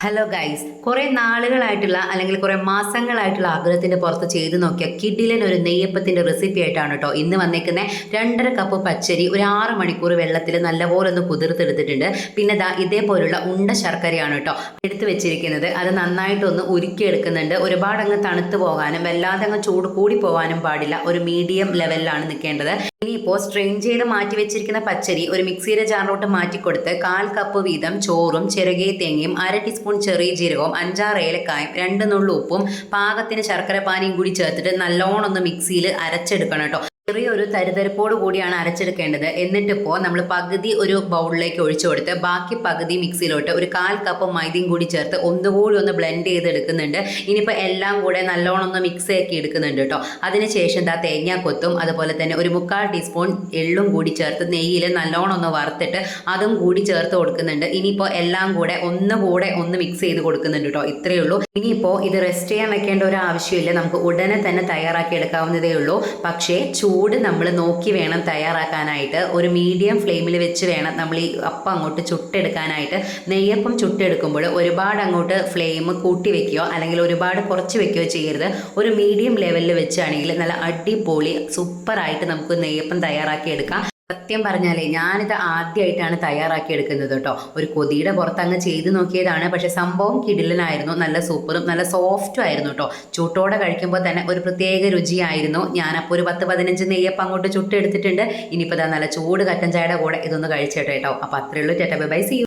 Hello guys, കുറേ നാളുകളായിട്ടുള്ള അല്ലെങ്കിൽ കുറേ മാസങ്ങളായിട്ടുള്ള ആഗ്രഹത്തിൻ്റെ പുറത്ത് ചെയ്ത് നോക്കിയ കിഡിലൻ ഒരു നെയ്യപ്പത്തിൻ്റെ റെസിപ്പി ആയിട്ടാണ് കേട്ടോ ഇന്ന് വന്നേക്കുന്നത്. 2.5 കപ്പ് പച്ചരി ഒരു 6 മണിക്കൂർ വെള്ളത്തിൽ നല്ലപോലെ ഒന്ന് കുതിർത്തെടുത്തിട്ടുണ്ട്. പിന്നെ ഇതേപോലുള്ള ഉണ്ട ശർക്കരയാണ് കേട്ടോ എടുത്ത് വെച്ചിരിക്കുന്നത്. അത് നന്നായിട്ടൊന്ന് ഉരുക്കിയെടുക്കുന്നുണ്ട്. ഒരുപാട് അങ്ങ് തണുത്ത് പോകാനും വല്ലാതെ അങ്ങ് ചൂട് കൂടി പോകാനും പാടില്ല. ഒരു മീഡിയം ലെവലിലാണ് നിൽക്കേണ്ടത്. ഇനിയിപ്പോൾ സ്ട്രെയിൻ ചെയ്ത് മാറ്റി വെച്ചിരിക്കുന്ന പച്ചരി ഒരു മിക്സിയുടെ ജാറിലോട്ട് മാറ്റിക്കൊടുത്ത് 1/4 കപ്പ് വീതം ചോറും ചെറുകിയ തേങ്ങയും 1/2 ടീസ്പൂൺ ചെറിയ ജീരകവും 5-6 ഏലക്കായും 2 നുള്ളു ഉപ്പും പാകത്തിന് ശർക്കര പാനിയും കൂടി ചേർത്തിട്ട് നല്ലോണം ഒന്ന് മിക്സിയിൽ അരച്ചെടുക്കണം കേട്ടോ. ചെറിയൊരു തരിതരിപ്പോട് കൂടിയാണ് അരച്ചെടുക്കേണ്ടത്. എന്നിട്ടിപ്പോൾ നമ്മൾ പകുതി ഒരു ബൗളിലേക്ക് ഒഴിച്ചു കൊടുത്ത് ബാക്കി പകുതി മിക്സിയിലോട്ട് ഒരു 1/4 കപ്പ് മൈദയും കൂടി ചേർത്ത് ഒന്നുകൂടി ഒന്ന് ബ്ലെൻഡ് ചെയ്തെടുക്കുന്നുണ്ട്. ഇനിയിപ്പോൾ എല്ലാം കൂടെ നല്ലോണം ഒന്ന് മിക്സ് ആക്കി എടുക്കുന്നുണ്ട് കേട്ടോ. അതിനുശേഷം തേങ്ങാക്കൊത്തും അതുപോലെ തന്നെ ഒരു 3/4 ടീസ്പൂൺ എള്ളും കൂടി ചേർത്ത് നെയ്യിൽ നല്ലോണം ഒന്ന് വറുത്തിട്ട് അതും കൂടി ചേർത്ത് കൊടുക്കുന്നുണ്ട്. ഇനിയിപ്പോൾ എല്ലാം കൂടെ ഒന്ന് മിക്സ് ചെയ്ത് കൊടുക്കുന്നുണ്ട് കേട്ടോ. ഇത്രയേ ഉള്ളൂ. ഇനിയിപ്പോൾ ഇത് റെസ്റ്റ് ചെയ്യാൻ വെക്കേണ്ട ഒരു ആവശ്യമില്ല. നമുക്ക് ഉടനെ തന്നെ തയ്യാറാക്കി എടുക്കാവുന്നതേ ഉള്ളൂ. പക്ഷേ ചൂട് നമ്മൾ നോക്കി വേണം തയ്യാറാക്കാനായിട്ട്. ഒരു മീഡിയം ഫ്ലെയിമിൽ വെച്ച് വേണം നമ്മൾ ഈ അപ്പം അങ്ങോട്ട് ചുട്ടെടുക്കാനായിട്ട്. നെയ്യപ്പം ചുട്ടെടുക്കുമ്പോൾ ഒരുപാട് അങ്ങോട്ട് ഫ്ലെയിം കൂട്ടി വെക്കുകയോ അല്ലെങ്കിൽ ഒരുപാട് കുറച്ച് വെക്കുകയോ ചെയ്യരുത്. ഒരു മീഡിയം ലെവലിൽ വെച്ചാണെങ്കിൽ നല്ല അടിപൊളി സൂപ്പറായിട്ട് നമുക്ക് നെയ്യപ്പം തയ്യാറാക്കി എടുക്കാം. സത്യം പറഞ്ഞാലേ ഞാനിത് ആദ്യമായിട്ടാണ് തയ്യാറാക്കി എടുക്കുന്നത് കേട്ടോ. ഒരു കൊതിയുടെ പുറത്ത് അങ്ങ് ചെയ്ത് നോക്കിയതാണ്. പക്ഷെ സംഭവം കിടിലനായിരുന്നു. നല്ല സൂപ്പറും നല്ല സോഫ്റ്റും ആയിരുന്നു കേട്ടോ. ചൂട്ടോടെ കഴിക്കുമ്പോൾ തന്നെ ഒരു പ്രത്യേക രുചിയായിരുന്നു. ഞാനപ്പോൾ ഒരു 10-15 നെയ്യപ്പം അങ്ങോട്ട് ചുട്ടെടുത്തിട്ടുണ്ട്. ഇനിയിപ്പോൾ നല്ല ചൂട് കട്ടൻ ചായയുടെ കൂടെ ഇതൊന്ന് കഴിച്ചേട്ടോ കേട്ടോ. അപ്പോൾ അത്രയേ ഉള്ളൂ. Tata bye bye, see U.